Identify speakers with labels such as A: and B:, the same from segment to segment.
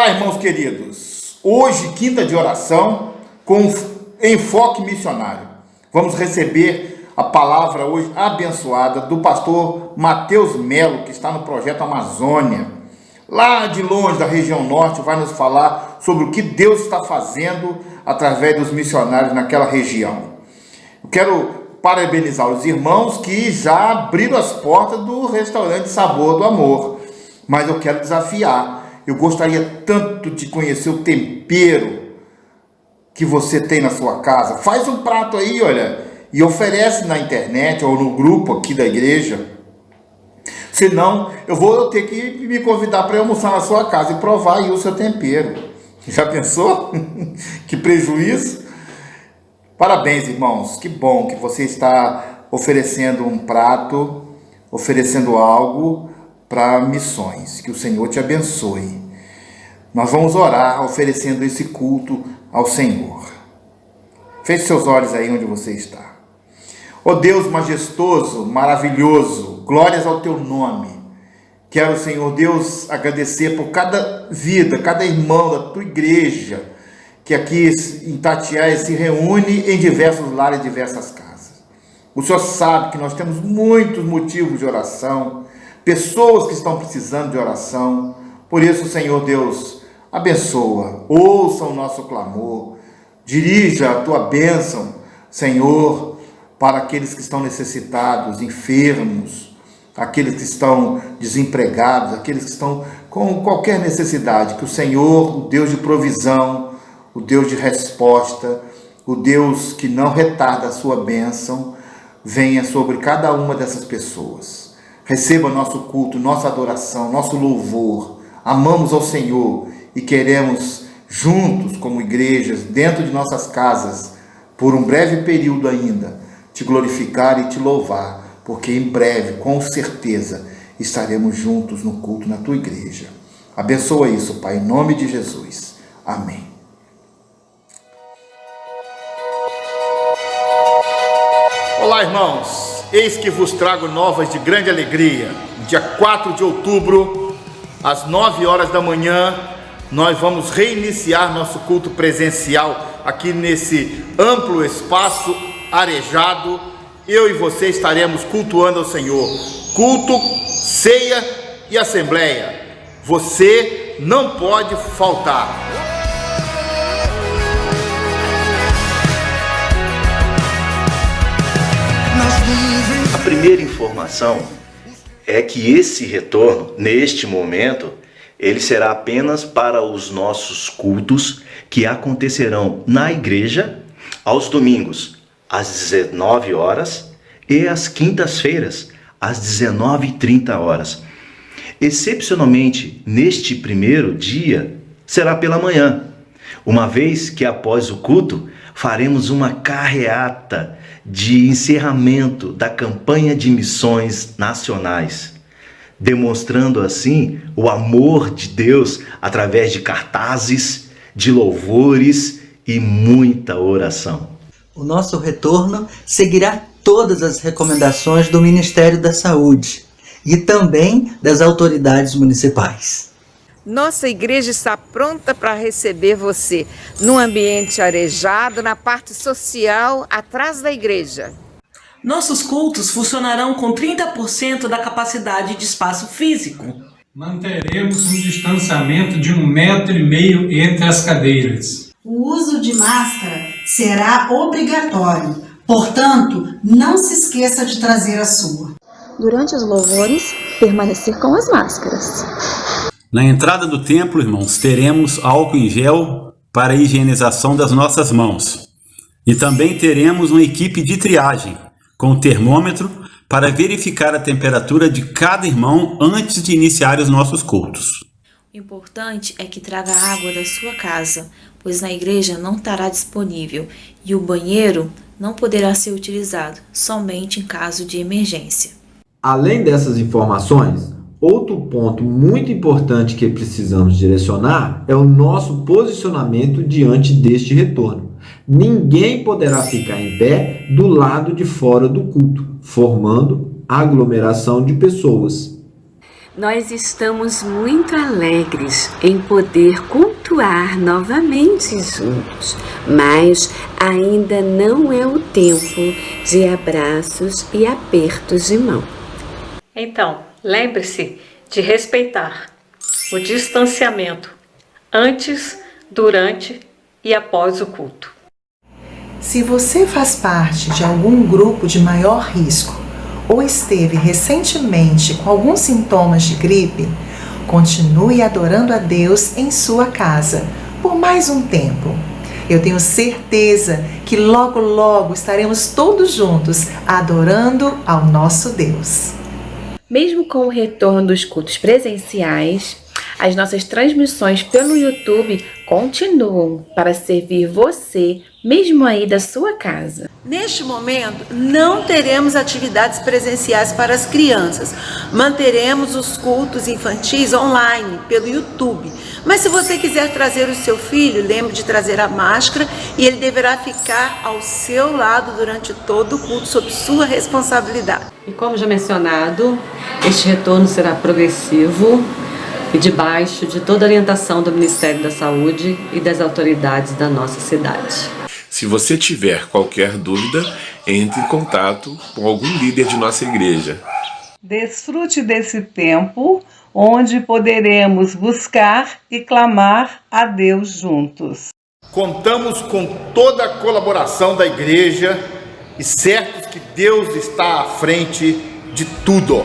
A: Olá, irmãos queridos. Hoje, quinta de oração com enfoque missionário. Vamos receber a palavra hoje abençoada do pastor Mateus Melo, que está no projeto Amazônia. Lá de longe, da região norte, vai nos falar sobre o que Deus está fazendo através dos missionários naquela região. Eu quero parabenizar os irmãos que já abriram as portas do restaurante Sabor do Amor, mas eu quero desafiar. Eu gostaria tanto de conhecer o tempero que você tem na sua casa. Faz um prato aí, olha, e oferece na internet ou no grupo aqui da igreja. Senão, eu vou ter que me convidar para almoçar na sua casa e provar aí o seu tempero. Já pensou? Que prejuízo! Parabéns, irmãos. Que bom que você está oferecendo um prato, oferecendo algo para missões. Que o Senhor te abençoe. Nós vamos orar oferecendo esse culto ao Senhor. Feche seus olhos aí onde você está. Ó Deus majestoso, maravilhoso, glórias ao teu nome. Quero, Senhor Deus, agradecer por cada vida, cada irmão da tua igreja, que aqui em Itatiaia se reúne em diversos lares, diversas casas. O Senhor sabe que nós temos muitos motivos de oração, pessoas que estão precisando de oração. Por isso, Senhor Deus, abençoa, ouça o nosso clamor, dirija a tua bênção, Senhor, para aqueles que estão necessitados, enfermos, aqueles que estão desempregados, aqueles que estão com qualquer necessidade. Que o Senhor, o Deus de provisão, o Deus de resposta, o Deus que não retarda a sua bênção, venha sobre cada uma dessas pessoas. Receba nosso culto, nossa adoração, nosso louvor. Amamos ao Senhor e queremos, juntos como igrejas, dentro de nossas casas, por um breve período ainda, te glorificar e te louvar, porque em breve, com certeza, estaremos juntos no culto na tua igreja. Abençoa isso, Pai, em nome de Jesus. Amém. Olá, irmãos. Eis que vos trago novas de grande alegria. Dia 4 de outubro, às 9 horas da manhã, nós vamos reiniciar nosso culto presencial aqui nesse amplo espaço arejado. Eu e você estaremos cultuando ao Senhor. Culto, ceia e assembleia. Você não pode faltar.
B: A primeira informação é que esse retorno, neste momento, ele será apenas para os nossos cultos que acontecerão na igreja aos domingos, às 19 horas e às quintas-feiras, às 19h30. Excepcionalmente, neste primeiro dia, será pela manhã, uma vez que após o culto faremos uma carreata de encerramento da campanha de missões nacionais, demonstrando assim o amor de Deus através de cartazes, de louvores e muita oração.
C: O nosso retorno seguirá todas as recomendações do Ministério da Saúde e também das autoridades municipais.
D: Nossa igreja está pronta para receber você num ambiente arejado, na parte social, atrás da igreja.
E: Nossos cultos funcionarão com 30% da capacidade de espaço físico.
F: Manteremos um distanciamento de 1,5 metro entre as cadeiras.
G: O uso de máscara será obrigatório, portanto, não se esqueça de trazer a sua.
H: Durante os louvores, permanecer com as máscaras.
I: Na entrada do templo, irmãos, teremos álcool em gel para a higienização das nossas mãos. E também teremos uma equipe de triagem, com termômetro, para verificar a temperatura de cada irmão antes de iniciar os nossos cultos.
J: O importante é que traga água da sua casa, pois na igreja não estará disponível e o banheiro não poderá ser utilizado, somente em caso de emergência.
K: Além dessas informações, outro ponto muito importante que precisamos direcionar é o nosso posicionamento diante deste retorno. Ninguém poderá ficar em pé do lado de fora do culto, formando aglomeração de pessoas.
L: Nós estamos muito alegres em poder cultuar novamente juntos, mas ainda não é o tempo de abraços e apertos de mão.
M: Então, lembre-se de respeitar o distanciamento antes, durante e após o culto.
N: Se você faz parte de algum grupo de maior risco ou esteve recentemente com alguns sintomas de gripe, continue adorando a Deus em sua casa por mais um tempo. Eu tenho certeza que logo, logo estaremos todos juntos adorando ao nosso Deus.
O: Mesmo com o retorno dos cultos presenciais, as nossas transmissões pelo YouTube continuam para servir você, mesmo aí da sua casa.
P: Neste momento, não teremos atividades presenciais para as crianças. Manteremos os cultos infantis online pelo YouTube. Mas se você quiser trazer o seu filho, lembre de trazer a máscara e ele deverá ficar ao seu lado durante todo o culto, sob sua responsabilidade.
Q: E como já mencionado, este retorno será progressivo e debaixo de toda a orientação do Ministério da Saúde e das autoridades da nossa cidade.
R: Se você tiver qualquer dúvida, entre em contato com algum líder de nossa igreja.
S: Desfrute desse tempo onde poderemos buscar e clamar a Deus juntos.
A: Contamos com toda a colaboração da igreja e certos que Deus está à frente de tudo.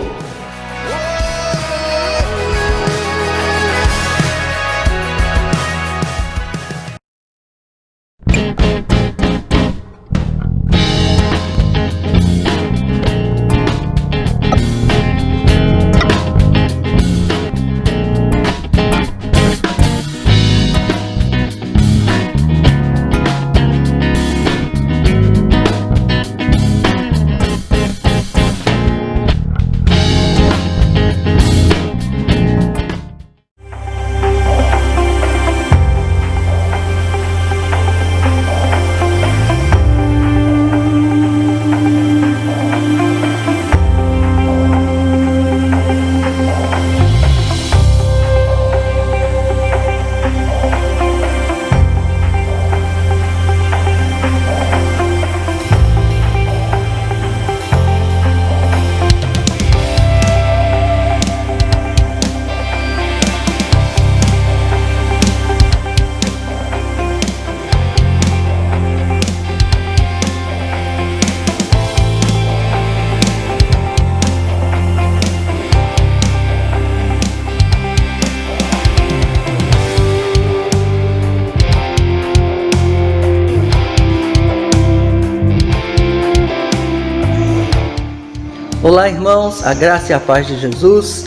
C: Olá, irmãos, a graça e a paz de Jesus,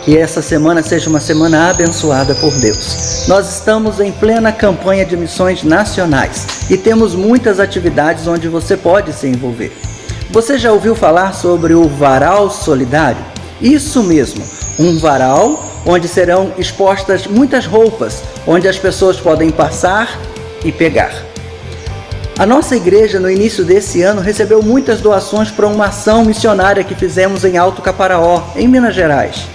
C: que essa semana seja uma semana abençoada por Deus. Nós estamos em plena campanha de missões nacionais e temos muitas atividades onde você pode se envolver. Você já ouviu falar sobre o Varal Solidário? Isso mesmo, um varal onde serão expostas muitas roupas, onde as pessoas podem passar e pegar. A nossa igreja, no início desse ano, recebeu muitas doações para uma ação missionária que fizemos em Alto Caparaó, em Minas Gerais.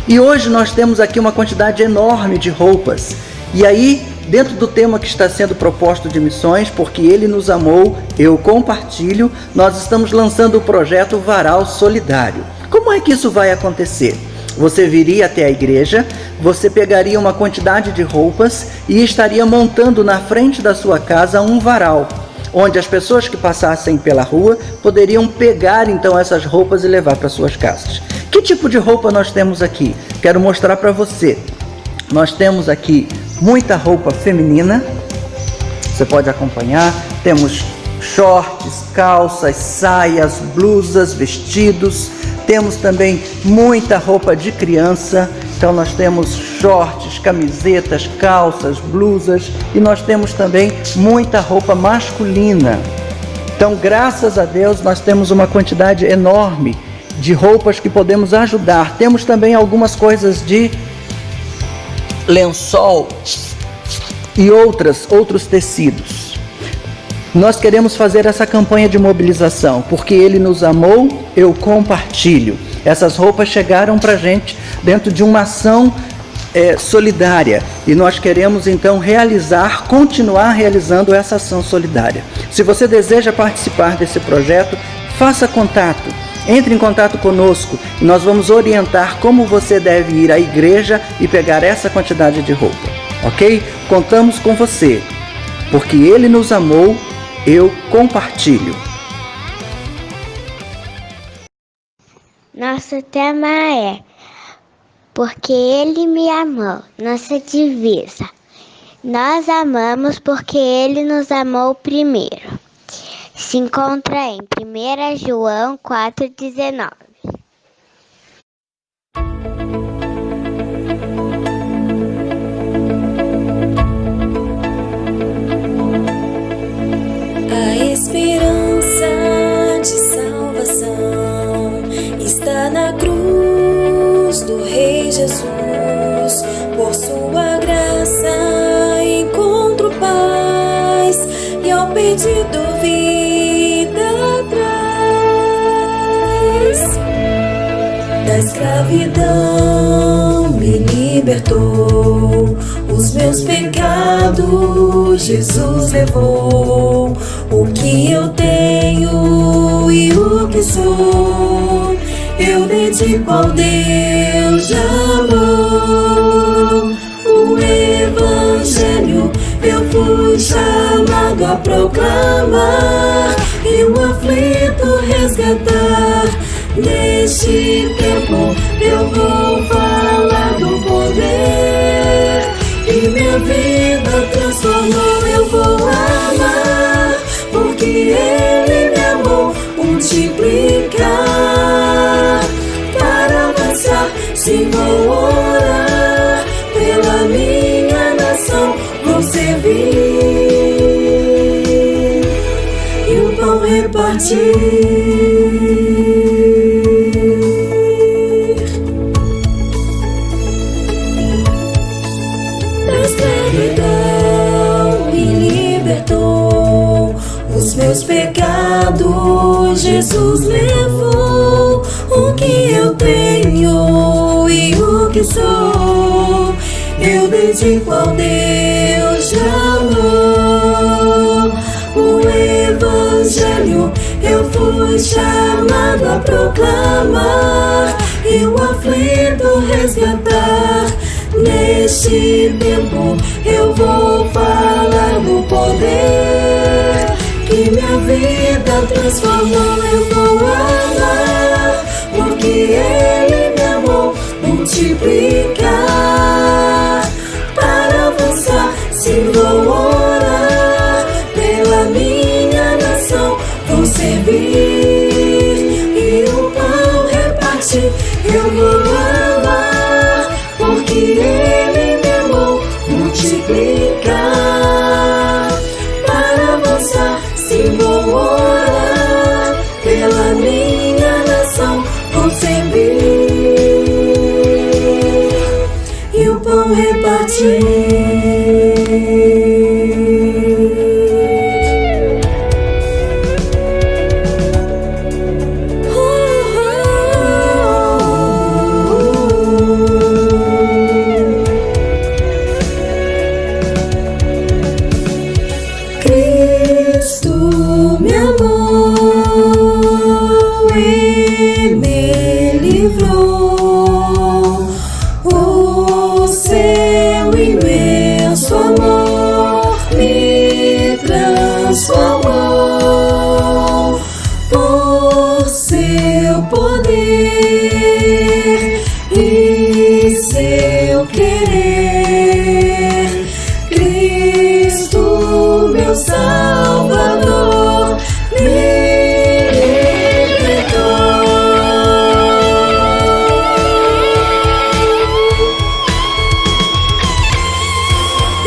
C: E hoje nós temos aqui uma quantidade enorme de roupas. E aí, dentro do tema que está sendo proposto de missões, porque Ele nos amou, eu compartilho, nós estamos lançando o projeto Varal Solidário. Como é que isso vai acontecer? Você viria até a igreja, você pegaria uma quantidade de roupas e estaria montando na frente da sua casa um varal, onde as pessoas que passassem pela rua poderiam pegar então essas roupas e levar para suas casas. Que tipo de roupa nós temos aqui? Quero mostrar para você. Nós temos aqui muita roupa feminina, você pode acompanhar, temos shorts, calças, saias, blusas, vestidos. Temos também muita roupa de criança, então nós temos shorts, camisetas, calças, blusas e nós temos também muita roupa masculina. Então, graças a Deus, nós temos uma quantidade enorme de roupas que podemos ajudar. Temos também algumas coisas de lençol e outros tecidos. Nós queremos fazer essa campanha de mobilização, porque Ele nos amou, eu compartilho. Essas roupas chegaram para a gente dentro de uma ação solidária, e nós queremos então continuar realizando essa ação solidária. Se você deseja participar desse projeto, faça contato, entre em contato conosco e nós vamos orientar como você deve ir à igreja e pegar essa quantidade de roupa, ok? Contamos com você, porque Ele nos amou, eu compartilho.
T: Nosso tema é Porque Ele me amou, nossa divisa. Nós amamos porque Ele nos amou primeiro. Se encontra em 1 João 4,19.
U: A esperança de salvação está na cruz do Rei Jesus. Por sua graça encontro paz e ao pedido vida traz. Da escravidão me libertou, os meus pecados Jesus levou. O que eu tenho e o que sou, eu dedico ao Deus de amor. O Evangelho eu fui chamado a proclamar e o aflito resgatar. Neste tempo eu vou falar do poder que minha vida transformou. Eu vou amar porque Ele me amou. Multiplicar para avançar. Se vou orar pela minha nação, vou servir e o pão repartir. Meus pecados Jesus levou. O que eu tenho e o que sou, eu dedico ao Deus de amor. O Evangelho eu fui chamado a proclamar e o aflito resgatar. Neste tempo eu vou falar do poder que minha vida transformou. Eu vou amar porque Ele me amou. Multiplicar para avançar. Se vou orar pela minha nação, vou servir e o pão repartir. Eu vou amar porque Ele me amou. Multiplicar para avançar. Se vou orar pela minha nação, vou servir e o pão repartir.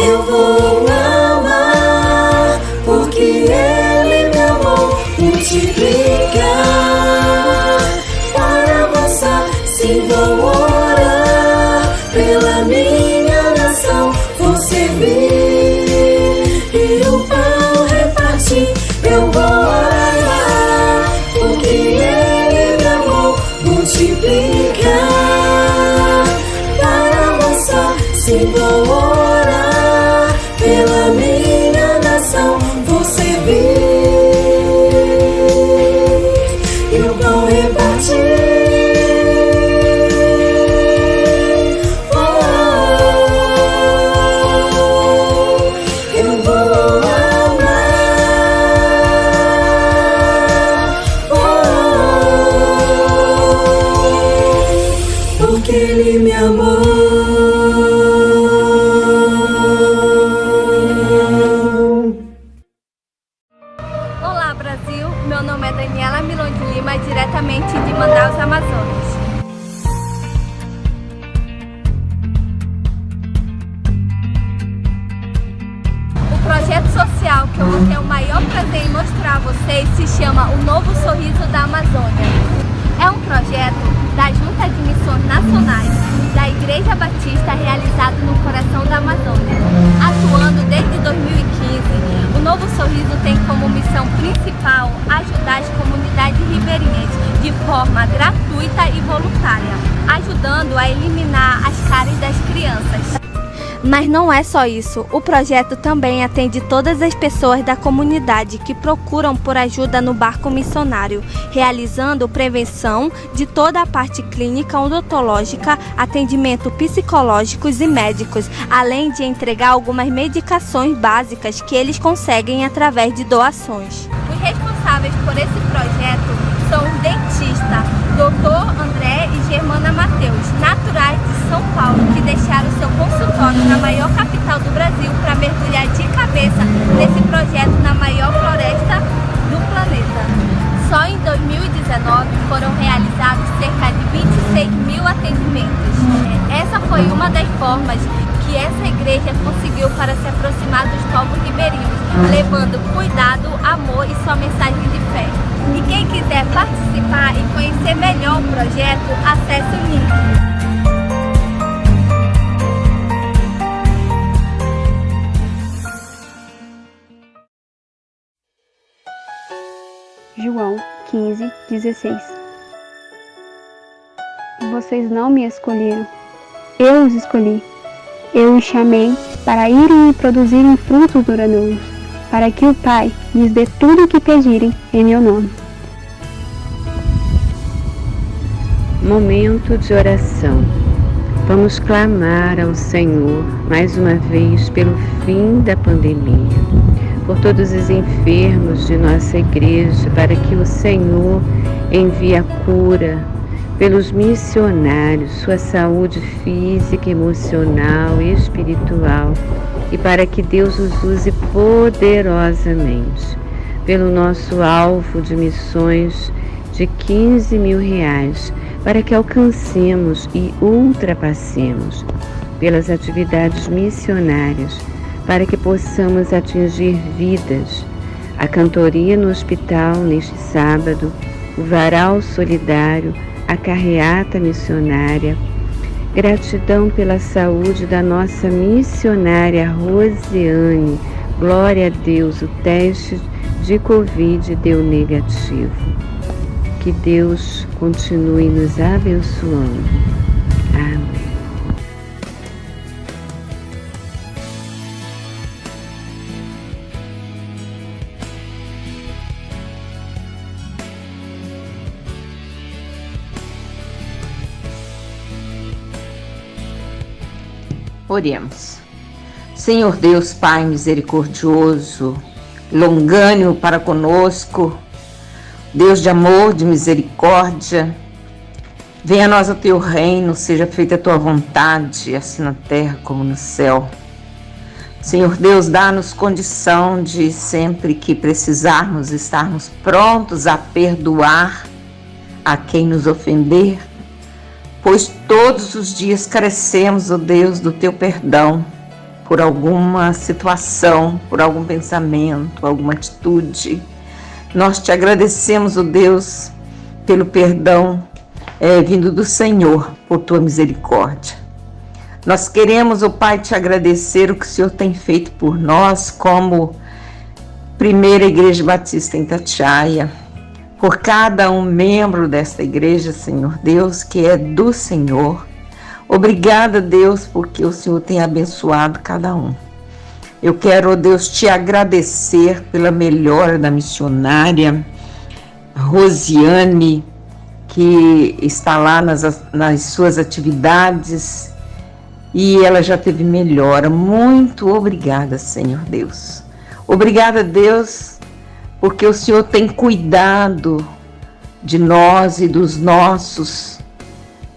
U: Eu vou amar porque vou orar pela minha nação, vou servir e o pão repartir. Ele me amou.
B: Olá, Brasil. Meu nome é Daniela Milon de Lima, diretamente de Manaus, Amazonas. O projeto social que eu vou ter o maior prazer em mostrar a vocês se chama O Novo Sorriso da Amazônia. É um projeto da Junta de Missões Nacionais da Igreja Batista realizado no coração da Amazônia. Atuando desde 2015, o Novo Sorriso tem como missão principal ajudar as comunidades ribeirinhas de forma gratuita e voluntária, ajudando a eliminar as cáries das crianças. Mas não é só isso, o projeto também atende todas as pessoas da comunidade que procuram por ajuda no barco missionário, realizando prevenção de toda a parte clínica, odontológica, atendimento psicológicos e médicos, além de entregar algumas medicações básicas que eles conseguem através de doações. Os responsáveis por esse projeto são o dentista Dr. André e Germana Mateus, naturais de São Paulo, que deixaram seu consultório na maior capital do Brasil para mergulhar de cabeça nesse projeto na maior floresta do planeta. Só em 2019 foram realizados cerca de 26 mil atendimentos. Essa foi uma das formas que essa igreja conseguiu para se aproximar dos povos ribeirinhos, levando cuidado, amor e sua mensagem de fé. E quem quiser participar e conhecer melhor o projeto, acesse o link.
V: João 15:16. Vocês não me escolheram, eu os escolhi. Eu os chamei para irem e produzirem frutos duradouros, para que o Pai lhes dê tudo o que pedirem em meu nome.
L: Momento de oração. Vamos clamar ao Senhor mais uma vez pelo fim da pandemia, por todos os enfermos de nossa igreja, para que o Senhor envie a cura, pelos missionários, sua saúde física, emocional e espiritual, e para que Deus os use poderosamente, pelo nosso alvo de missões de R$15 mil, para que alcancemos e ultrapassemos, pelas atividades missionárias, para que possamos atingir vidas, a cantoria no hospital neste sábado, o varal solidário, a carreata missionária. Gratidão pela saúde da nossa missionária Rosiane. Glória a Deus, o teste de Covid deu negativo. Que Deus continue nos abençoando. Amém.
D: Oremos. Senhor Deus, Pai misericordioso, longânimo para conosco, Deus de amor, de misericórdia, venha a nós o teu reino, seja feita a tua vontade, assim na terra como no céu. Senhor Deus, dá-nos condição de, sempre que precisarmos, estarmos prontos a perdoar a quem nos ofender, pois todos os dias carecemos, ó Deus, do teu perdão por alguma situação, por algum pensamento, alguma atitude. Nós te agradecemos, ó Deus, pelo perdão vindo do Senhor, por tua misericórdia. Nós queremos, ó Pai, te agradecer o que o Senhor tem feito por nós, como Primeira Igreja Batista em Itatiaia, por cada um membro desta igreja, Senhor Deus, que é do Senhor. Obrigada, Deus, porque o Senhor tem abençoado cada um. Eu quero, ó Deus, te agradecer pela melhora da missionária Rosiane, que está lá nas suas atividades e ela já teve melhora. Muito obrigada, Senhor Deus. Obrigada, Deus, porque o Senhor tem cuidado de nós e dos nossos.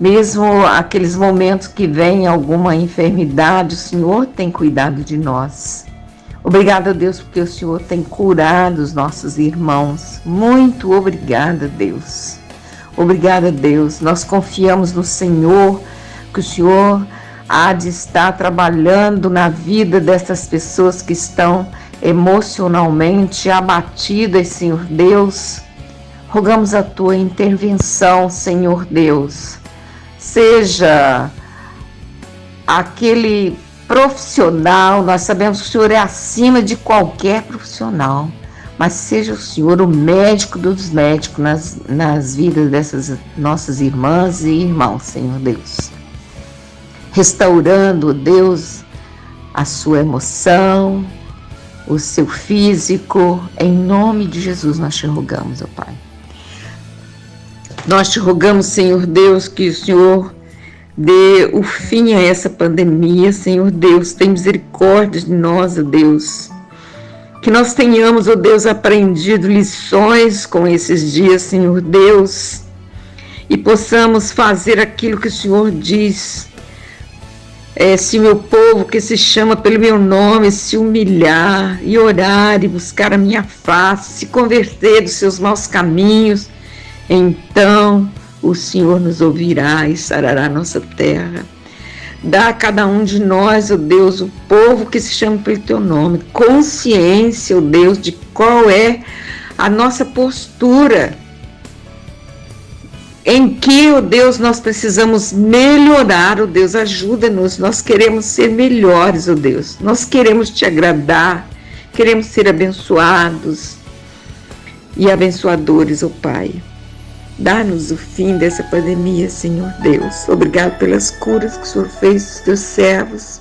D: Mesmo aqueles momentos que vem alguma enfermidade, o Senhor tem cuidado de nós. Obrigada, Deus, porque o Senhor tem curado os nossos irmãos. Muito obrigada, Deus. Obrigada, Deus. Nós confiamos no Senhor, que o Senhor há de estar trabalhando na vida dessas pessoas que estão emocionalmente abatidas, Senhor Deus. Rogamos a tua intervenção, Senhor Deus. Seja aquele profissional, nós sabemos que o Senhor é acima de qualquer profissional, mas seja o Senhor o médico dos médicos nas vidas dessas nossas irmãs e irmãos, Senhor Deus. Restaurando, Deus, a sua emoção, o seu físico, em nome de Jesus nós te rogamos, ó Pai. Nós te rogamos, Senhor Deus, que o Senhor dê o fim a essa pandemia, Senhor Deus. Tem misericórdia de nós, ó Deus. Que nós tenhamos, ó Deus, aprendido lições com esses dias, Senhor Deus, e possamos fazer aquilo que o Senhor diz. Se meu povo que se chama pelo meu nome se humilhar e orar e buscar a minha face, se converter dos seus maus caminhos, então o Senhor nos ouvirá e sarará nossa terra. Dá a cada um de nós, ó Deus, o povo que se chama pelo teu nome, consciência, ó Deus, de qual é a nossa postura, em que, ó Deus, nós precisamos melhorar, ó Deus, ajuda-nos, nós queremos ser melhores, ó Deus, nós queremos te agradar, queremos ser abençoados e abençoadores, ó Pai. Dá-nos o fim dessa pandemia, Senhor Deus. Obrigado pelas curas que o Senhor fez dos teus servos.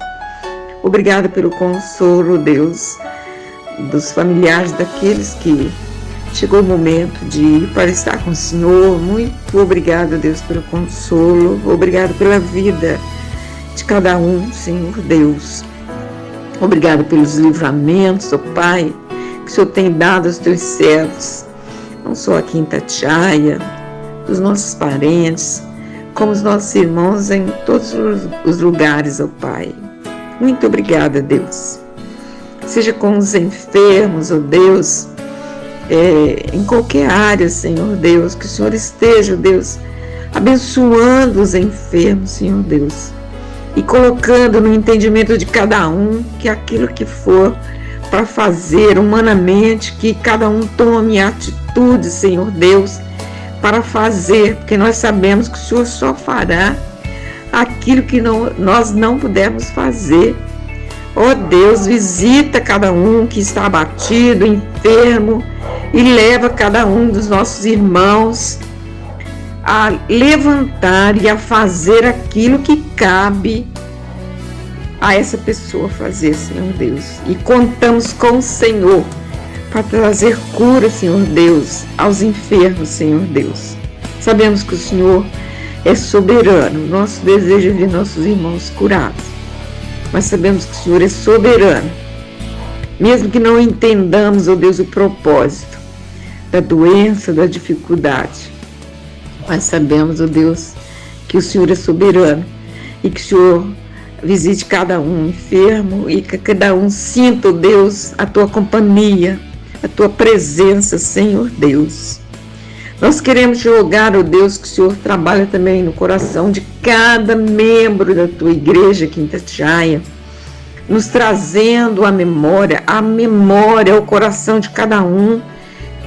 D: Obrigado pelo consolo, Deus, dos familiares daqueles que chegou o momento de ir para estar com o Senhor. Muito obrigado, Deus, pelo consolo. Obrigado pela vida de cada um, Senhor Deus. Obrigado pelos livramentos, ó Pai, que o Senhor tem dado aos teus servos, não só aqui em Itatiaia, dos nossos parentes, como os nossos irmãos em todos os lugares, ó Pai. Muito obrigada, Deus. Seja com os enfermos, ó Deus, em qualquer área, Senhor Deus, que o Senhor esteja, Deus, abençoando os enfermos, Senhor Deus, e colocando no entendimento de cada um que aquilo que for para fazer humanamente, que cada um tome atitude, Senhor Deus, para fazer, porque nós sabemos que o Senhor só fará aquilo que nós não pudermos fazer. Ó Deus, visita cada um que está abatido, enfermo, e leva cada um dos nossos irmãos a levantar e a fazer aquilo que cabe a essa pessoa fazer, Senhor Deus. E contamos com o Senhor para trazer cura, Senhor Deus, aos enfermos, Senhor Deus. Sabemos que o Senhor é soberano. Nosso desejo é ver nossos irmãos curados. Mas sabemos que o Senhor é soberano. Mesmo que não entendamos, ó Deus, o propósito da doença, da dificuldade. Mas sabemos, ó Deus, que o Senhor é soberano e que o Senhor visite cada um enfermo e que cada um sinta, ó Deus, a tua companhia, a tua presença, Senhor Deus. Nós queremos te rogar, ó Deus, que o Senhor trabalhe também no coração de cada membro da tua igreja aqui em Itatiaia, nos trazendo a memória, ao coração de cada um,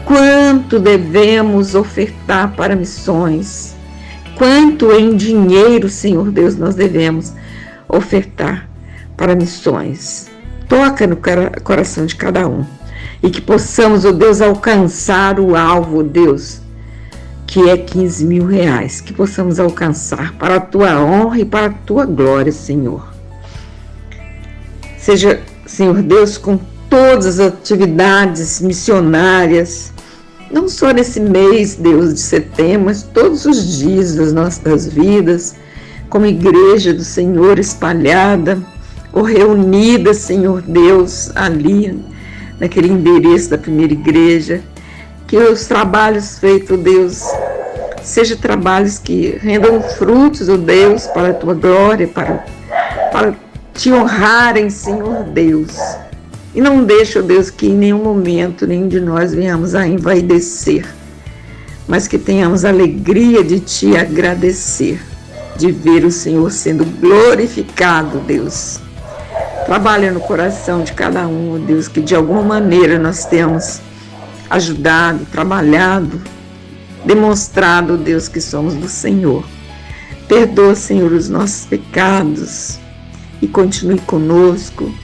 D: quanto devemos ofertar para missões, quanto em dinheiro, Senhor Deus, nós devemos ofertar para missões. Toca no coração de cada um e que possamos, ó Deus, alcançar o alvo, ó Deus, que é 15 mil reais, que possamos alcançar para a tua honra e para a tua glória, Senhor. Seja, Senhor Deus, com todas as atividades missionárias, não só nesse mês, Deus, de setembro, mas todos os dias das nossas vidas, como igreja do Senhor espalhada ou reunida, Senhor Deus, ali naquele endereço da primeira igreja, que os trabalhos feitos, Deus, sejam trabalhos que rendam frutos, ó Deus, para a tua glória, para te honrarem, Senhor Deus. E não deixa, ó Deus, que em nenhum momento nenhum de nós venhamos a envaidecer, mas que tenhamos a alegria de te agradecer, de ver o Senhor sendo glorificado, Deus. Trabalha no coração de cada um, ó Deus, que de alguma maneira nós temos ajudado, trabalhado, demonstrado, Deus, que somos do Senhor. Perdoa, Senhor, os nossos pecados e continue conosco.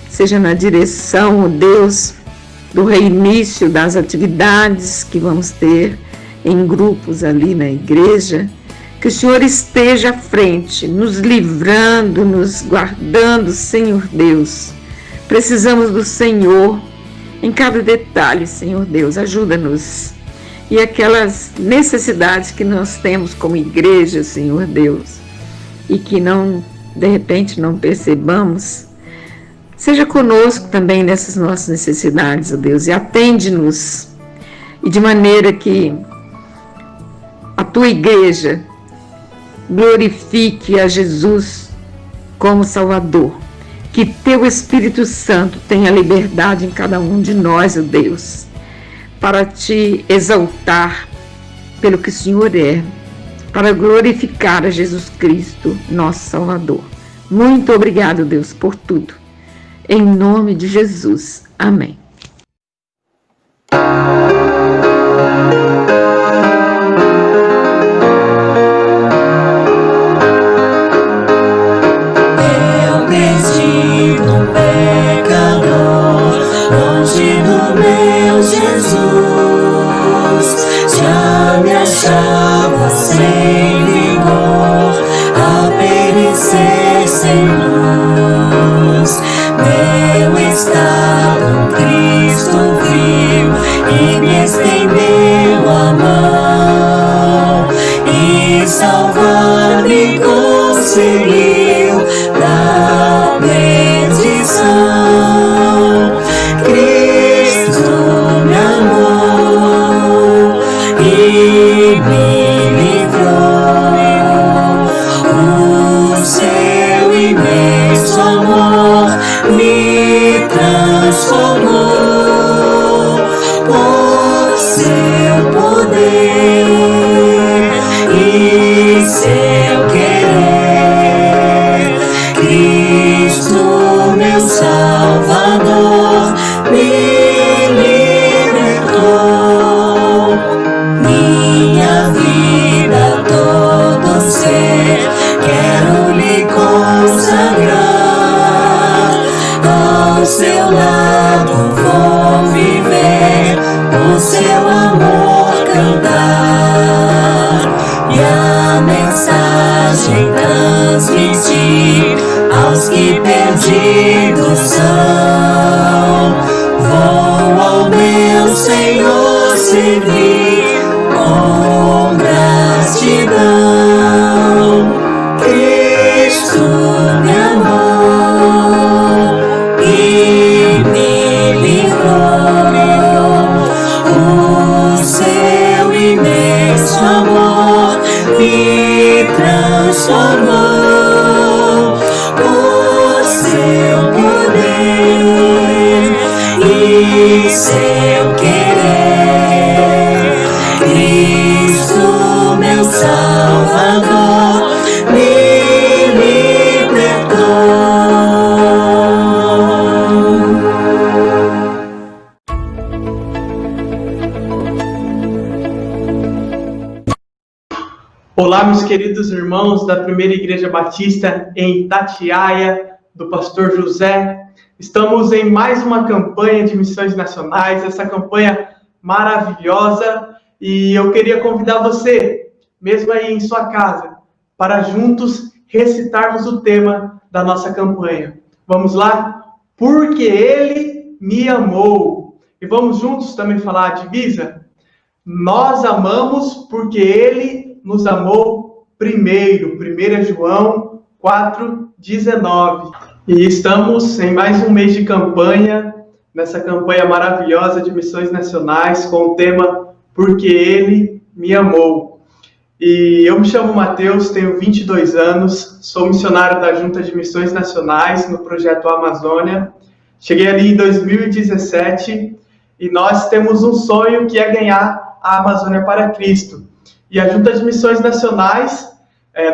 D: Seja na direção, ó Deus, do reinício das atividades que vamos ter em grupos ali na igreja. Que o Senhor esteja à frente, nos livrando, nos guardando, Senhor Deus. Precisamos do Senhor em cada detalhe, Senhor Deus. Ajuda-nos. E aquelas necessidades que nós temos como igreja, Senhor Deus, e que não, de repente, não percebamos, seja conosco também nessas nossas necessidades, ó Deus, e atende-nos. E de maneira que a tua igreja glorifique a Jesus como Salvador. Que teu Espírito Santo tenha liberdade em cada um de nós, ó Deus, para te exaltar pelo que o Senhor é, para glorificar a Jesus Cristo, nosso Salvador. Muito obrigado, Deus, por tudo. Em nome de Jesus. Amém.
U: Achava sem vigor, a perecer sem luz. Meu estado Cristo viu e me estendeu a mão, e salvar-me conseguiu da perdição. Cristo me amou e me livrou. O seu imenso amor me transformou. Por seu poder e seu querer, Cristo, meu Salvador, me libertou. Minha vida, todo ser, quero lhe consagrar. Ao seu lado vou viver, o seu amor cantar, e a mensagem transmitir aos que perdidos são. Vou ao meu Senhor servir com gratidão. Cristo me amou e me livrou. O seu imenso amor me transformou. Por seu poder e seu querer, Cristo, meu Salvador, me libertou.
E: Olá, meus queridos irmãos da Primeira Igreja Batista em Itatiaia, do pastor José. Estamos em mais uma campanha de missões nacionais, essa campanha maravilhosa E eu queria convidar você, mesmo aí em sua casa, para juntos recitarmos o tema da nossa campanha. Vamos lá? Porque Ele me amou. E vamos juntos também falar a divisa? Nós amamos porque Ele nos amou primeiro. 1 João 4:19. E estamos em mais um mês de campanha, nessa campanha maravilhosa de missões nacionais, com o tema Porque Ele me amou. E eu me chamo Matheus, tenho 22 anos, sou missionário da Junta de Missões Nacionais no Projeto Amazônia. Cheguei ali em 2017 e nós temos um sonho que é ganhar a Amazônia para Cristo. E a Junta de Missões Nacionais,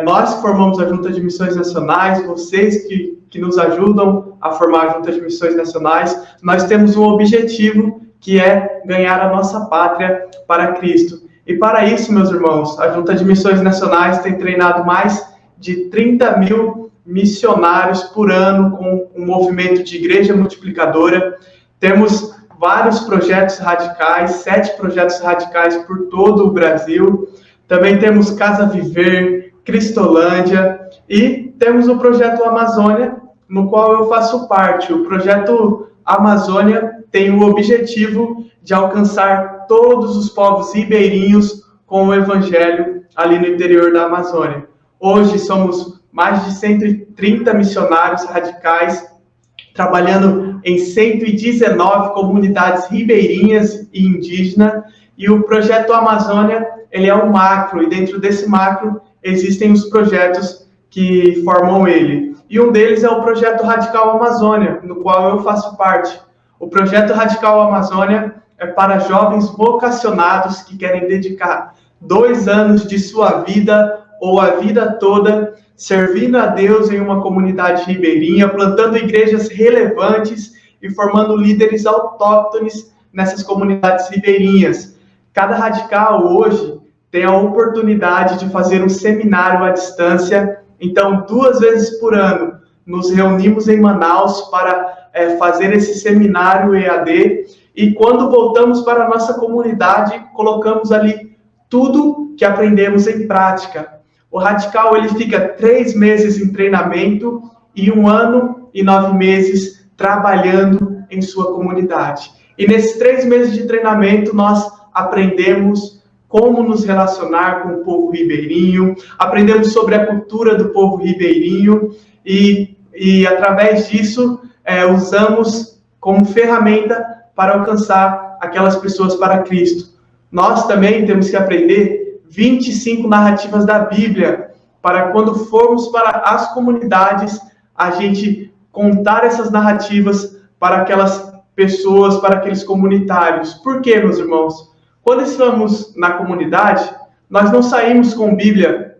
E: nós que formamos a Junta de Missões Nacionais, vocês que nos ajudam a formar a Junta de Missões Nacionais, nós temos um objetivo que é ganhar a nossa pátria para Cristo. E para isso, meus irmãos, a Junta de Missões Nacionais tem treinado mais de 30 mil missionários por ano com um movimento de igreja multiplicadora. Temos vários projetos radicais, 7 projetos radicais por todo o Brasil. Também temos Casa Viver, Cristolândia e temos o Projeto Amazônia, no qual eu faço parte. O Projeto Amazônia tem o objetivo de alcançar todos os povos ribeirinhos com o Evangelho ali no interior da Amazônia. Hoje somos mais de 130 missionários radicais trabalhando em 119 comunidades ribeirinhas e indígenas, e o Projeto Amazônia, ele é um macro, e dentro desse macro existem os projetos que formam ele. E um deles é o Projeto Radical Amazônia, no qual eu faço parte. O Projeto Radical Amazônia é para jovens vocacionados que querem dedicar 2 anos de sua vida ou a vida toda servindo a Deus em uma comunidade ribeirinha, plantando igrejas relevantes e formando líderes autóctones nessas comunidades ribeirinhas. Cada radical hoje tem a oportunidade de fazer um seminário à distância. Então, 2 vezes por ano, nos reunimos em Manaus para fazer esse seminário EAD, e quando voltamos para a nossa comunidade, colocamos ali tudo que aprendemos em prática. O radical, ele fica 3 meses em treinamento e 1 ano e 9 meses trabalhando em sua comunidade. E nesses 3 meses de treinamento, nós aprendemos como nos relacionar com o povo ribeirinho, aprendemos sobre a cultura do povo ribeirinho e através disso, usamos como ferramenta para alcançar aquelas pessoas para Cristo. Nós também temos que aprender 25 narrativas da Bíblia, para quando formos para as comunidades, a gente contar essas narrativas para aquelas pessoas, para aqueles comunitários. Por quê, meus irmãos? Quando estamos na comunidade, nós não saímos com Bíblia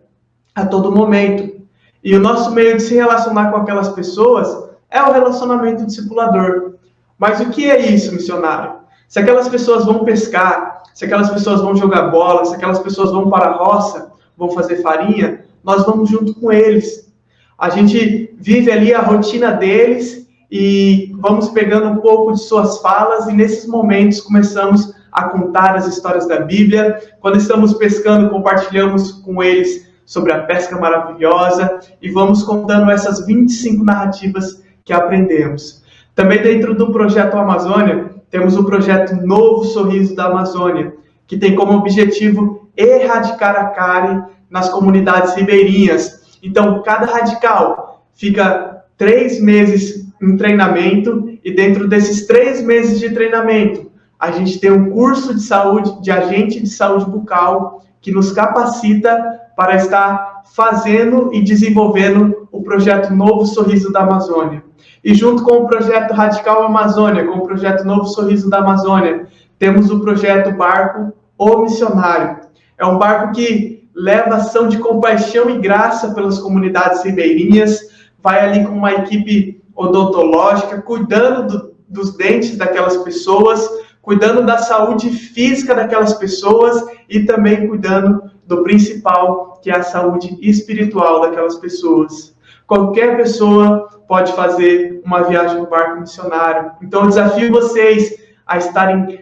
E: a todo momento. E o nosso meio de se relacionar com aquelas pessoas é o relacionamento discipulador. Mas o que é isso, missionário? Se aquelas pessoas vão pescar, se aquelas pessoas vão jogar bola, se aquelas pessoas vão para a roça, vão fazer farinha, nós vamos junto com eles. A gente vive ali a rotina deles e vamos pegando um pouco de suas falas, e nesses momentos começamos a contar as histórias da Bíblia. Quando estamos pescando, compartilhamos com eles sobre a pesca maravilhosa e vamos contando essas 25 narrativas que aprendemos. Também dentro do Projeto Amazônia, temos o projeto Novo Sorriso da Amazônia, que tem como objetivo erradicar a cárie nas comunidades ribeirinhas. Então, cada radical fica 3 meses em treinamento, e dentro desses 3 meses de treinamento, a gente tem um curso de saúde, de agente de saúde bucal, que nos capacita para estar fazendo e desenvolvendo o projeto Novo Sorriso da Amazônia. E junto com o projeto Radical Amazônia, com o projeto Novo Sorriso da Amazônia, temos o projeto Barco O Missionário. É um barco que leva ação de compaixão e graça pelas comunidades ribeirinhas, vai ali com uma equipe odontológica, cuidando dos dentes daquelas pessoas, cuidando da saúde física daquelas pessoas e também cuidando do principal, que é a saúde espiritual daquelas pessoas. Qualquer pessoa pode fazer uma viagem no barco missionário. Então, eu desafio vocês a estarem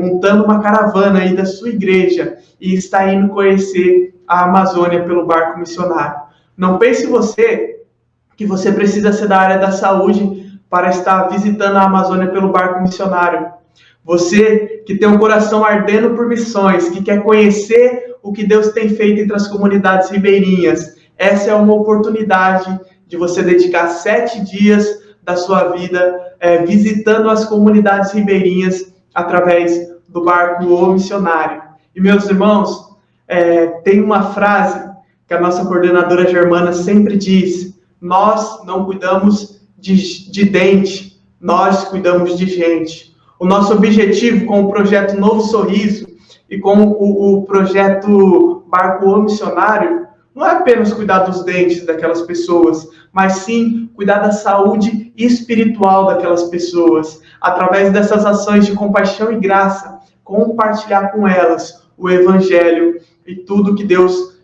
E: montando uma caravana aí da sua igreja e está indo conhecer a Amazônia pelo barco missionário. Não pense você que você precisa ser da área da saúde para estar visitando a Amazônia pelo barco missionário. Você que tem um coração ardendo por missões, que quer conhecer o que Deus tem feito entre as comunidades ribeirinhas, essa é uma oportunidade de você dedicar 7 dias da sua vida visitando as comunidades ribeirinhas através do barco O Missionário. E, meus irmãos, tem uma frase que a nossa coordenadora Germana sempre diz: nós não cuidamos de dente, nós cuidamos de gente. O nosso objetivo com o projeto Novo Sorriso e com o projeto Barco O Missionário não é apenas cuidar dos dentes daquelas pessoas, mas sim cuidar da saúde espiritual daquelas pessoas, através dessas ações de compaixão e graça, compartilhar com elas o Evangelho e tudo que Deus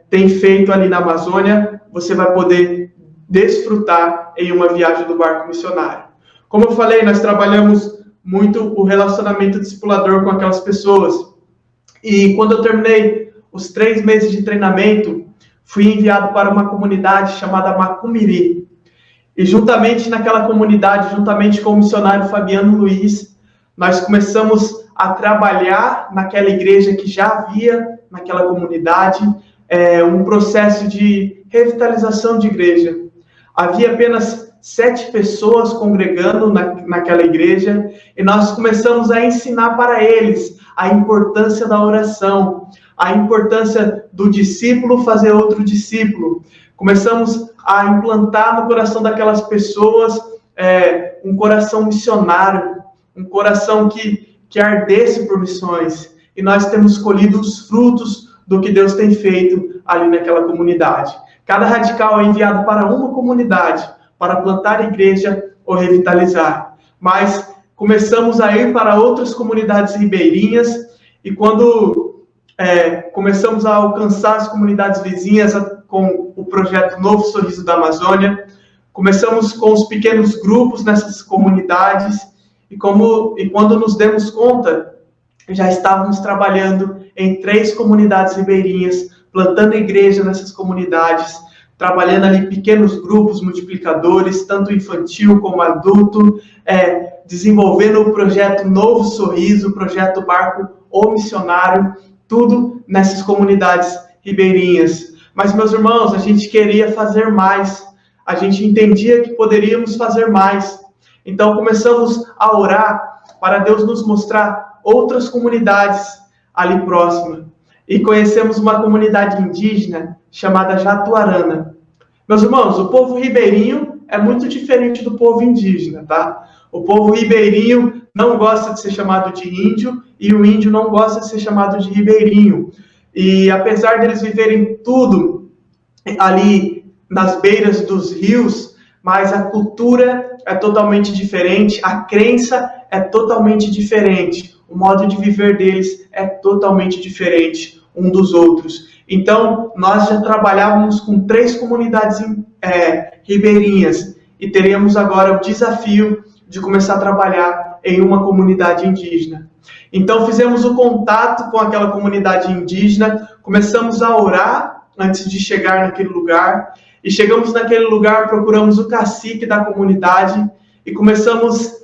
E: tem feito ali na Amazônia, você vai poder desfrutar em uma viagem do barco missionário. Como eu falei, nós trabalhamos muito o relacionamento discipulador com aquelas pessoas. E quando eu terminei os 3 meses de treinamento, fui enviado para uma comunidade chamada Macumiri. E juntamente naquela comunidade, juntamente com o missionário Fabiano Luiz, nós começamos a trabalhar naquela igreja que já havia naquela comunidade, um processo de revitalização de igreja. Havia apenas 7 pessoas congregando naquela igreja, e nós começamos a ensinar para eles a importância da oração, a importância do discípulo fazer outro discípulo. Começamos a implantar no coração daquelas pessoas um coração missionário, um coração que ardesse por missões. E nós temos colhido os frutos do que Deus tem feito ali naquela comunidade. Cada radical é enviado para uma comunidade, para plantar igreja ou revitalizar. Mas começamos a ir para outras comunidades ribeirinhas, e quando começamos a alcançar as comunidades vizinhas com o projeto Novo Sorriso da Amazônia, começamos com os pequenos grupos nessas comunidades, e quando nos demos conta, já estávamos trabalhando em 3 comunidades ribeirinhas, plantando igreja nessas comunidades, trabalhando ali pequenos grupos multiplicadores, tanto infantil como adulto, desenvolvendo o projeto Novo Sorriso, o projeto Barco O Missionário, tudo nessas comunidades ribeirinhas. Mas, meus irmãos, a gente queria fazer mais, a gente entendia que poderíamos fazer mais. Então, começamos a orar para Deus nos mostrar outras comunidades ali próximas. E conhecemos uma comunidade indígena chamada Jatuarana. Meus irmãos, o povo ribeirinho é muito diferente do povo indígena, tá? O povo ribeirinho não gosta de ser chamado de índio, e o índio não gosta de ser chamado de ribeirinho. E apesar deles viverem tudo ali nas beiras dos rios, mas a cultura é totalmente diferente, a crença é totalmente diferente, o modo de viver deles é totalmente diferente um dos outros. Então, nós já trabalhávamos com 3 comunidades ribeirinhas, e teremos agora o desafio de começar a trabalhar em uma comunidade indígena. Então, fizemos o contato com aquela comunidade indígena, começamos a orar antes de chegar naquele lugar, e chegamos naquele lugar, procuramos o cacique da comunidade, e começamos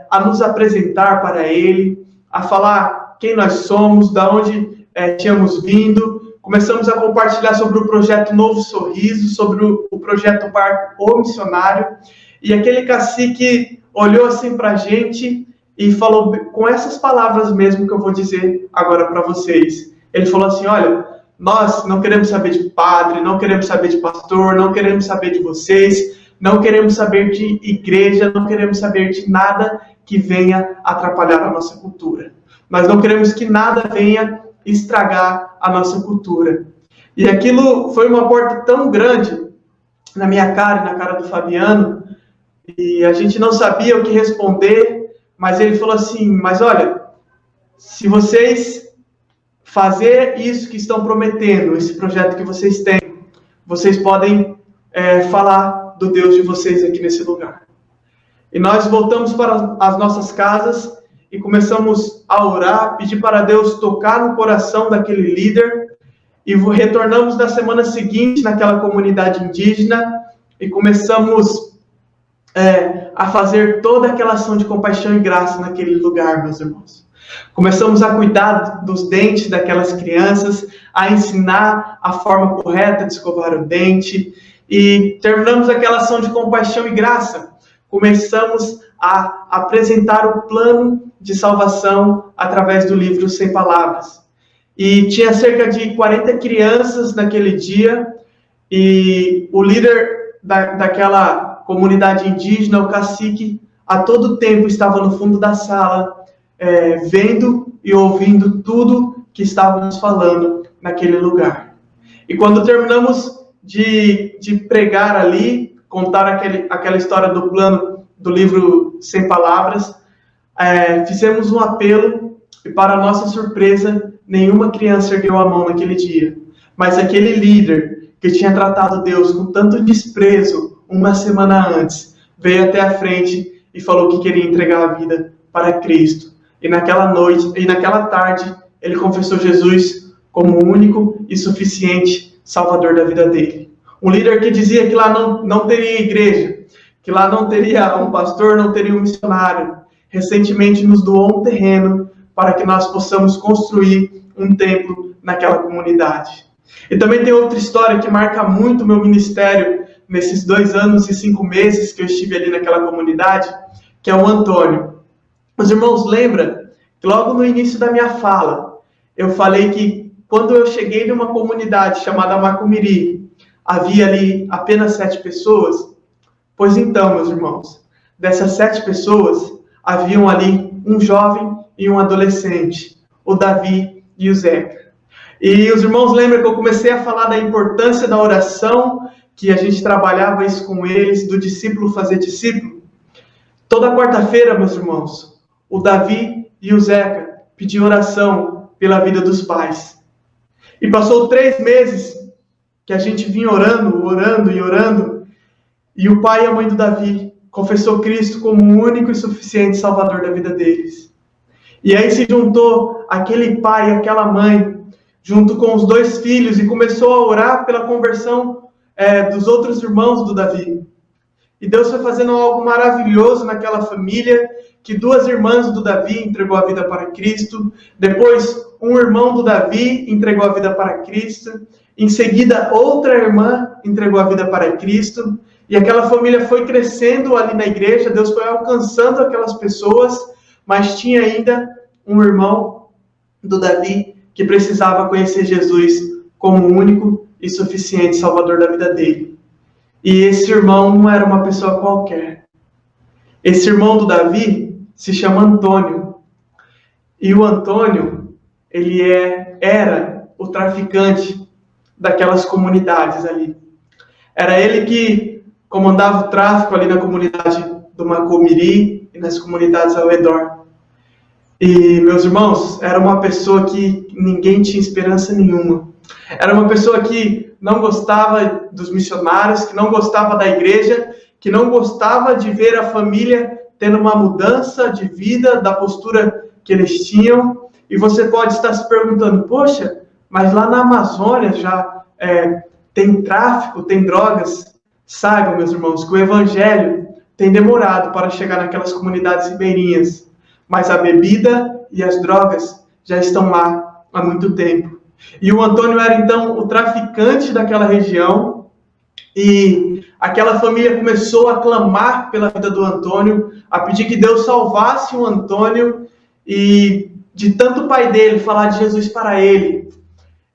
E: a nos apresentar para ele, a falar quem nós somos, da onde tínhamos vindo. Começamos a compartilhar sobre o projeto Novo Sorriso, sobre o projeto Barco O Missionário, e aquele cacique olhou assim para a gente e falou com essas palavras mesmo que eu vou dizer agora para vocês. Ele falou assim: olha, nós não queremos saber de padre, não queremos saber de pastor, não queremos saber de vocês, não queremos saber de igreja, não queremos saber de nada que venha atrapalhar a nossa cultura. Nós não queremos que nada venha estragar a nossa cultura. E aquilo foi uma porta tão grande na minha cara e na cara do Fabiano, e a gente não sabia o que responder, mas ele falou assim: mas olha, se vocês fazer isso que estão prometendo, esse projeto que vocês têm, vocês podem falar do Deus de vocês aqui nesse lugar. E nós voltamos para as nossas casas, e começamos a orar, pedir para Deus tocar no coração daquele líder, e retornamos na semana seguinte naquela comunidade indígena e começamos a fazer toda aquela ação de compaixão e graça naquele lugar, meus irmãos. Começamos a cuidar dos dentes daquelas crianças, a ensinar a forma correta de escovar o dente, e terminamos aquela ação de compaixão e graça. Começamos a apresentar o plano de salvação através do livro Sem Palavras. E tinha cerca de 40 crianças naquele dia, e o líder daquela comunidade indígena, o cacique, a todo tempo estava no fundo da sala, vendo e ouvindo tudo que estávamos falando naquele lugar. E quando terminamos de pregar ali, contar aquela história do plano do livro Sem Palavras, fizemos um apelo, e para nossa surpresa, nenhuma criança ergueu a mão naquele dia. Mas aquele líder que tinha tratado Deus com tanto desprezo uma semana antes, veio até a frente e falou que queria entregar a vida para Cristo. E naquela noite, e naquela tarde, ele confessou Jesus como o único e suficiente Salvador da vida dele. Um líder que dizia que lá não teria igreja, que lá não teria um pastor, não teria um missionário, recentemente nos doou um terreno para que nós possamos construir um templo naquela comunidade. E também tem outra história que marca muito o meu ministério nesses 2 anos e 5 meses que eu estive ali naquela comunidade, que é o Antônio. Os irmãos lembram que logo no início da minha fala, eu falei que quando eu cheguei numa comunidade chamada Macumiri, havia ali apenas 7 pessoas? Pois então, meus irmãos, dessas 7 pessoas, haviam ali um jovem e um adolescente, o Davi e o Zeca. E os irmãos lembram que eu comecei a falar da importância da oração, que a gente trabalhava isso com eles, do discípulo fazer discípulo? Toda quarta-feira, meus irmãos, o Davi e o Zeca pediam oração pela vida dos pais. E passou 3 meses que a gente vinha orando, e o pai e a mãe do Davi confessou Cristo como o único e suficiente Salvador da vida deles. E aí se juntou aquele pai e aquela mãe, junto com os 2 filhos, e começou a orar pela conversão dos outros irmãos do Davi. E Deus foi fazendo algo maravilhoso naquela família, que 2 irmãs do Davi entregou a vida para Cristo, depois um irmão do Davi entregou a vida para Cristo, em seguida outra irmã entregou a vida para Cristo, e aquela família foi crescendo ali na igreja, Deus foi alcançando aquelas pessoas, mas tinha ainda um irmão do Davi que precisava conhecer Jesus como o único e suficiente Salvador da vida dele. E esse irmão não era uma pessoa qualquer. Esse irmão do Davi se chama Antônio. E o Antônio, ele era o traficante daquelas comunidades ali. Era ele que comandava o tráfico ali na comunidade do Macumiri e nas comunidades ao redor. E, meus irmãos, era uma pessoa que ninguém tinha esperança nenhuma. Era uma pessoa que não gostava dos missionários, que não gostava da igreja, que não gostava de ver a família tendo uma mudança de vida, da postura que eles tinham. E você pode estar se perguntando, poxa, mas lá na Amazônia já tem tráfico, tem drogas. Saibam, meus irmãos, que o evangelho tem demorado para chegar naquelas comunidades ribeirinhas, mas a bebida e as drogas já estão lá há muito tempo. E o Antônio era então o traficante daquela região, e aquela família começou a clamar pela vida do Antônio, a pedir que Deus salvasse o Antônio, e de tanto o pai dele falar de Jesus para ele,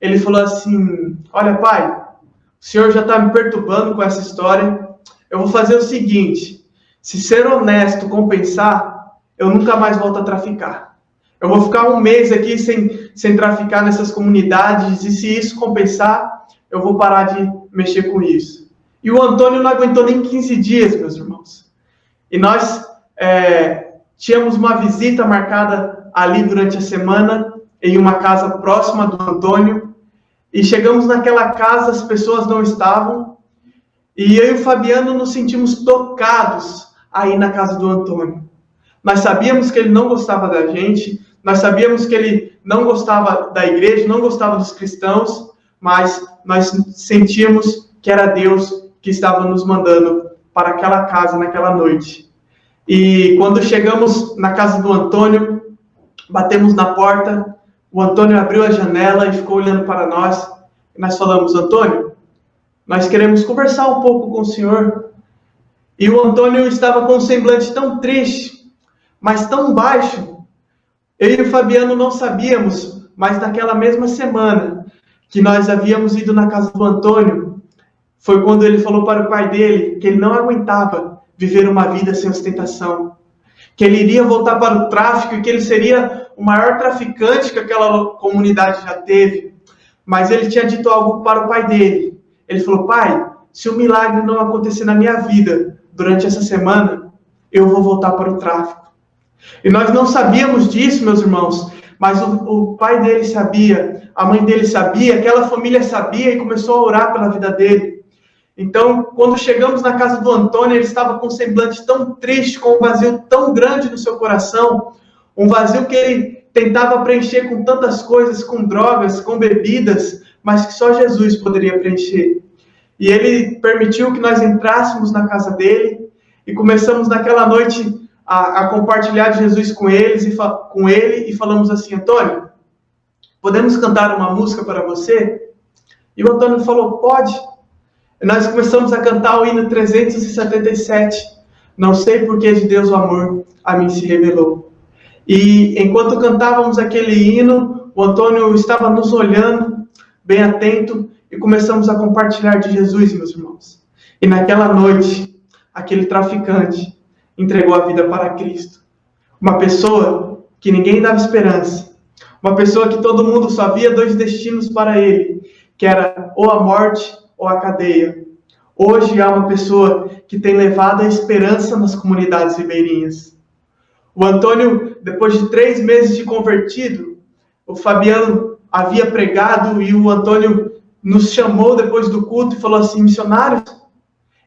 E: ele falou assim, olha pai, o senhor já está me perturbando com essa história, eu vou fazer o seguinte, se ser honesto compensar, eu nunca mais volto a traficar. Eu vou ficar 1 mês aqui sem traficar nessas comunidades, e se isso compensar, eu vou parar de mexer com isso. E o Antônio não aguentou nem 15 dias, meus irmãos. E nós tínhamos uma visita marcada ali durante a semana, em uma casa próxima do Antônio, e chegamos naquela casa, as pessoas não estavam, e eu e o Fabiano nos sentimos tocados aí na casa do Antônio. nós sabíamos que ele não gostava da gente, nós sabíamos que ele não gostava da igreja, não gostava dos cristãos, mas nós sentíamos que era Deus que estava nos mandando para aquela casa naquela noite. E quando chegamos na casa do Antônio, batemos na porta, o Antônio abriu a janela e ficou olhando para nós. E nós falamos: Antônio, nós queremos conversar um pouco com o senhor. E o Antônio estava com um semblante tão triste, mas tão baixo. Eu e o Fabiano não sabíamos, mas naquela mesma semana que nós havíamos ido na casa do Antônio, foi quando ele falou para o pai dele que ele não aguentava viver uma vida sem ostentação, que ele iria voltar para o tráfico e que ele seria o maior traficante que aquela comunidade já teve. Mas ele tinha dito algo para o pai dele. Ele falou: pai, se o milagre não acontecer na minha vida durante essa semana, eu vou voltar para o tráfico. E nós não sabíamos disso, meus irmãos, mas o pai dele sabia, a mãe dele sabia, aquela família sabia e começou a orar pela vida dele. Então, quando chegamos na casa do Antônio, ele estava com um semblante tão triste, com um vazio tão grande no seu coração, um vazio que ele tentava preencher com tantas coisas, com drogas, com bebidas, mas que só Jesus poderia preencher. E ele permitiu que nós entrássemos na casa dele e começamos naquela noite a compartilhar de Jesus com ele e falamos assim: Antônio, podemos cantar uma música para você? E o Antônio falou: pode. E nós começamos a cantar o hino 377, não sei por que de Deus o amor a mim se revelou. E enquanto cantávamos aquele hino, o Antônio estava nos olhando, bem atento, e começamos a compartilhar de Jesus, meus irmãos. E naquela noite, aquele traficante entregou a vida para Cristo. Uma pessoa que ninguém dava esperança. Uma pessoa que todo mundo só via dois destinos para ele, que era ou a morte ou a cadeia. Hoje há uma pessoa que tem levado a esperança nas comunidades ribeirinhas. O Antônio, depois de 3 meses de convertido, o Fabiano havia pregado e o Antônio nos chamou depois do culto e falou assim: missionários,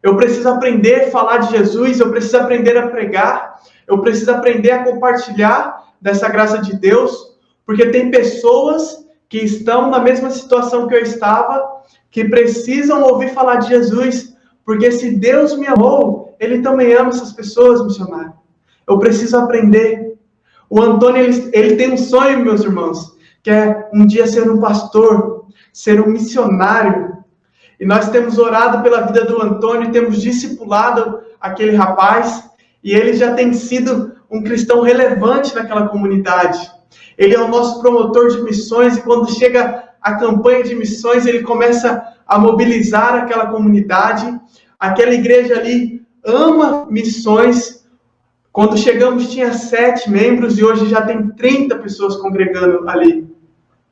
E: eu preciso aprender a falar de Jesus, eu preciso aprender a pregar, eu preciso aprender a compartilhar dessa graça de Deus, porque tem pessoas que estão na mesma situação que eu estava, que precisam ouvir falar de Jesus, porque se Deus me amou, Ele também ama essas pessoas, missionário. Eu preciso aprender. O Antônio, ele tem um sonho, meus irmãos, que é um dia ser um pastor, ser um missionário. E nós temos orado pela vida do Antônio, temos discipulado aquele rapaz, e ele já tem sido um cristão relevante naquela comunidade. Ele é o nosso promotor de missões, e quando chega a campanha de missões, ele começa a mobilizar aquela comunidade. Aquela igreja ali ama missões. Quando chegamos tinha 7 membros e hoje já tem 30 pessoas congregando ali.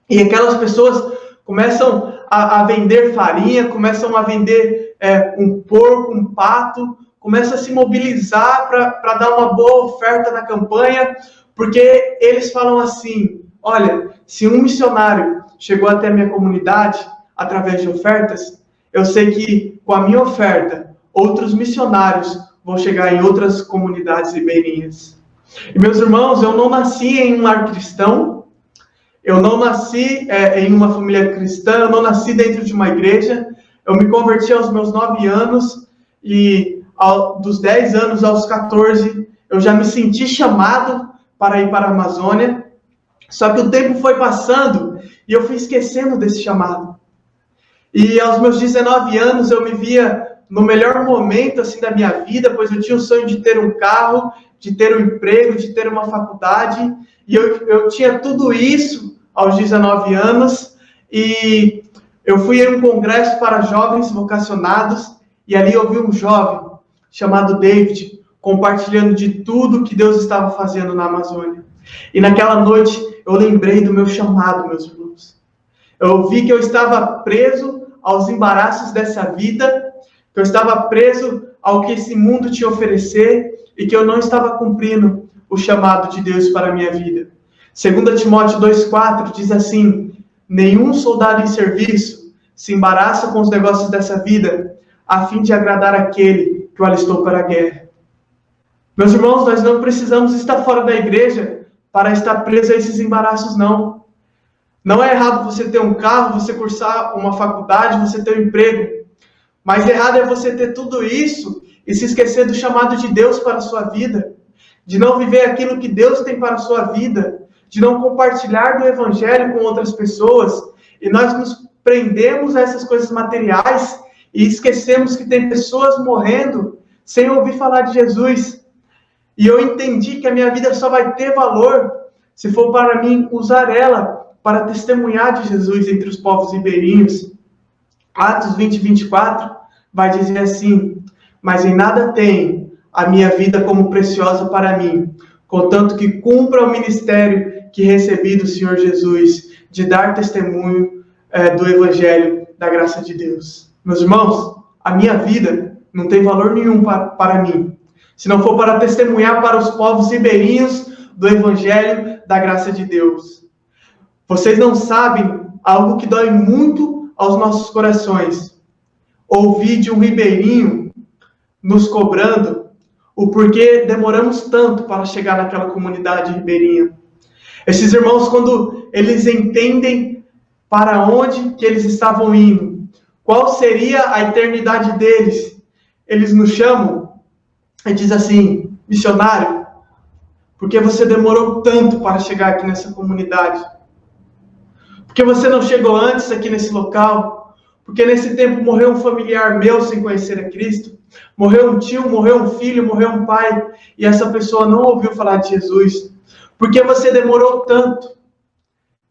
E: E aquelas pessoas começam a vender farinha, começam a vender um porco, um pato, começam a se mobilizar para dar uma boa oferta na campanha, porque eles falam assim: olha, se um missionário chegou até a minha comunidade através de ofertas, eu sei que com a minha oferta, outros missionários vão chegar em outras comunidades ribeirinhas. E meus irmãos, eu não nasci em um lar cristão, eu não nasci em uma família cristã, eu não nasci dentro de uma igreja, eu me converti aos meus 9 anos e dos 10 anos aos 14 eu já me senti chamado para ir para a Amazônia, só que o tempo foi passando e eu fui esquecendo desse chamado. E aos meus 19 anos eu me via no melhor momento assim da minha vida, pois eu tinha o sonho de ter um carro, de ter um emprego, de ter uma faculdade, e eu tinha tudo isso aos 19 anos, e eu fui em um congresso para jovens vocacionados, e ali eu vi um jovem chamado David, compartilhando de tudo que Deus estava fazendo na Amazônia. E naquela noite eu lembrei do meu chamado, meus irmãos. Eu vi que eu estava preso aos embaraços dessa vida, que eu estava preso ao que esse mundo tinha a oferecer e que eu não estava cumprindo o chamado de Deus para a minha vida. 2 Timóteo 2,4 diz assim: nenhum soldado em serviço se embaraça com os negócios dessa vida, a fim de agradar aquele que o alistou para a guerra. Meus irmãos, nós não precisamos estar fora da igreja para estar preso a esses embaraços, não. Não é errado você ter um carro, você cursar uma faculdade, você ter um emprego. Mas errado é você ter tudo isso e se esquecer do chamado de Deus para a sua vida, de não viver aquilo que Deus tem para a sua vida, de não compartilhar do Evangelho com outras pessoas, e nós nos prendemos a essas coisas materiais e esquecemos que tem pessoas morrendo sem ouvir falar de Jesus. E eu entendi que a minha vida só vai ter valor se for para mim usar ela para testemunhar de Jesus entre os povos ribeirinhos. Atos 20, 24 vai dizer assim: mas em nada tem a minha vida como preciosa para mim, contanto que cumpra o ministério que recebi do Senhor Jesus, de dar testemunho do Evangelho da graça de Deus. Meus irmãos, a minha vida não tem valor nenhum para mim, se não for para testemunhar para os povos ribeirinhos do Evangelho da graça de Deus. Vocês não sabem algo que dói muito aos nossos corações: ouvir de um ribeirinho nos cobrando o porquê demoramos tanto para chegar naquela comunidade ribeirinha. Esses irmãos, quando eles entendem para onde que eles estavam indo, qual seria a eternidade deles, eles nos chamam e diz assim: missionário, por que você demorou tanto para chegar aqui nessa comunidade? Por que você não chegou antes aqui nesse local? Porque nesse tempo morreu um familiar meu sem conhecer a Cristo, morreu um tio, morreu um filho, morreu um pai, e essa pessoa não ouviu falar de Jesus. Por que você demorou tanto?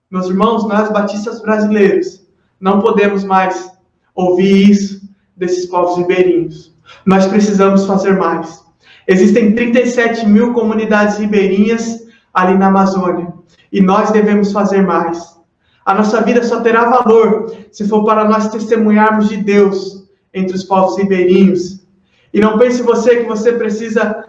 E: Meus irmãos, nós batistas brasileiros não podemos mais ouvir isso desses povos ribeirinhos. Nós precisamos fazer mais. Existem 37 mil comunidades ribeirinhas ali na Amazônia, e nós devemos fazer mais. A nossa vida só terá valor se for para nós testemunharmos de Deus entre os povos ribeirinhos. E não pense você que você precisa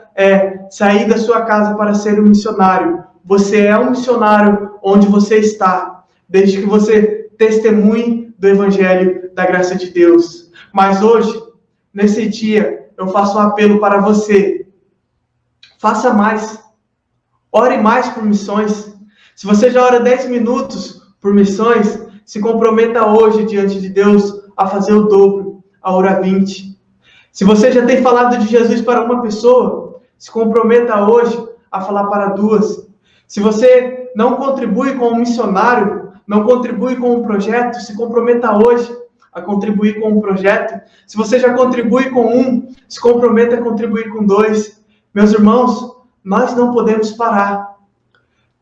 E: sair da sua casa para ser um missionário. Você é um missionário onde você está, desde que você testemunhe do Evangelho da graça de Deus. Mas hoje, nesse dia, eu faço um apelo para você. Faça mais. Ore mais por missões. Se você já ora 10 minutos por missões, se comprometa hoje diante de Deus a fazer o dobro, a orar 20. Se você já tem falado de Jesus para uma pessoa, se comprometa hoje a falar para 2. Se você não contribui com um missionário, não contribui com um projeto, se comprometa hoje a contribuir com um projeto. Se você já contribui com um, se comprometa a contribuir com 2. Meus irmãos, nós não podemos parar.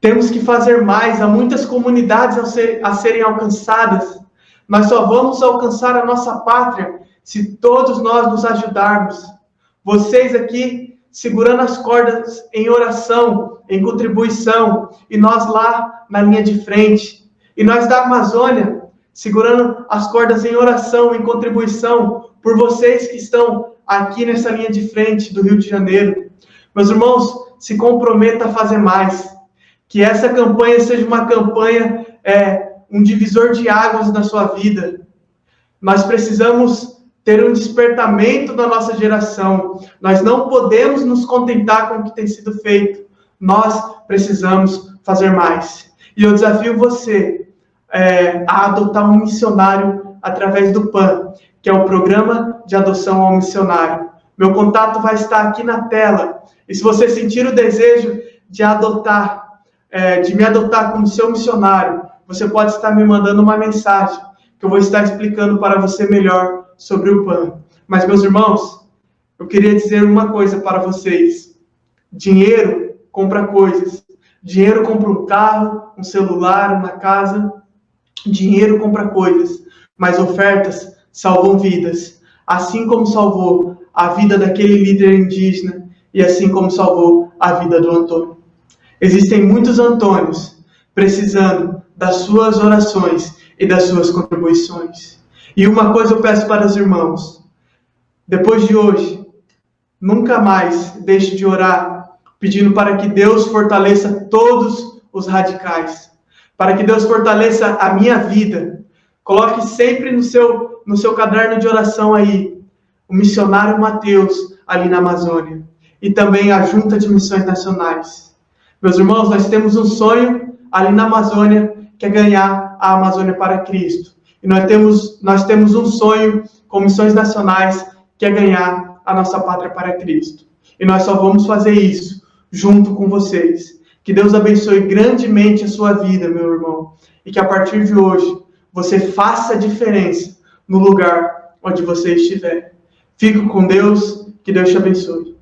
E: Temos que fazer mais. Há muitas comunidades a serem alcançadas. Nós só vamos alcançar a nossa pátria se todos nós nos ajudarmos. Vocês aqui segurando as cordas em oração, em contribuição, e nós lá na linha de frente. E nós da Amazônia segurando as cordas em oração, em contribuição, por vocês que estão aqui nessa linha de frente do Rio de Janeiro. Meus irmãos, se comprometa a fazer mais. Que essa campanha seja uma campanha, um divisor de águas na sua vida. Nós precisamos ter um despertamento da nossa geração. Nós não podemos nos contentar com o que tem sido feito. Nós precisamos fazer mais. E eu desafio você a adotar um missionário através do PAN, que é o Programa de Adoção ao Missionário. Meu contato vai estar aqui na tela. E se você sentir o desejo de me adotar como seu missionário, você pode estar me mandando uma mensagem, que eu vou estar explicando para você melhor sobre o PAN. Mas, meus irmãos, eu queria dizer uma coisa para vocês. Dinheiro compra coisas. Dinheiro compra um carro, um celular, uma casa. Dinheiro compra coisas. Mas ofertas salvam vidas. Assim como salvou a vida daquele líder indígena e assim como salvou a vida do Antônio. Existem muitos Antônios precisando das suas orações e das suas contribuições. E uma coisa eu peço para os irmãos: depois de hoje, nunca mais deixe de orar, pedindo para que Deus fortaleça todos os radicais, para que Deus fortaleça a minha vida. Coloque sempre no seu caderno de oração aí, o missionário Mateus, ali na Amazônia. e também a Junta de Missões Nacionais. Meus irmãos, nós temos um sonho ali na Amazônia, que é ganhar a Amazônia para Cristo. E nós temos um sonho com missões nacionais, que é ganhar a nossa pátria para Cristo. E nós só vamos fazer isso junto com vocês. Que Deus abençoe grandemente a sua vida, meu irmão. E que a partir de hoje, você faça a diferença no lugar onde você estiver. Fique com Deus, que Deus te abençoe.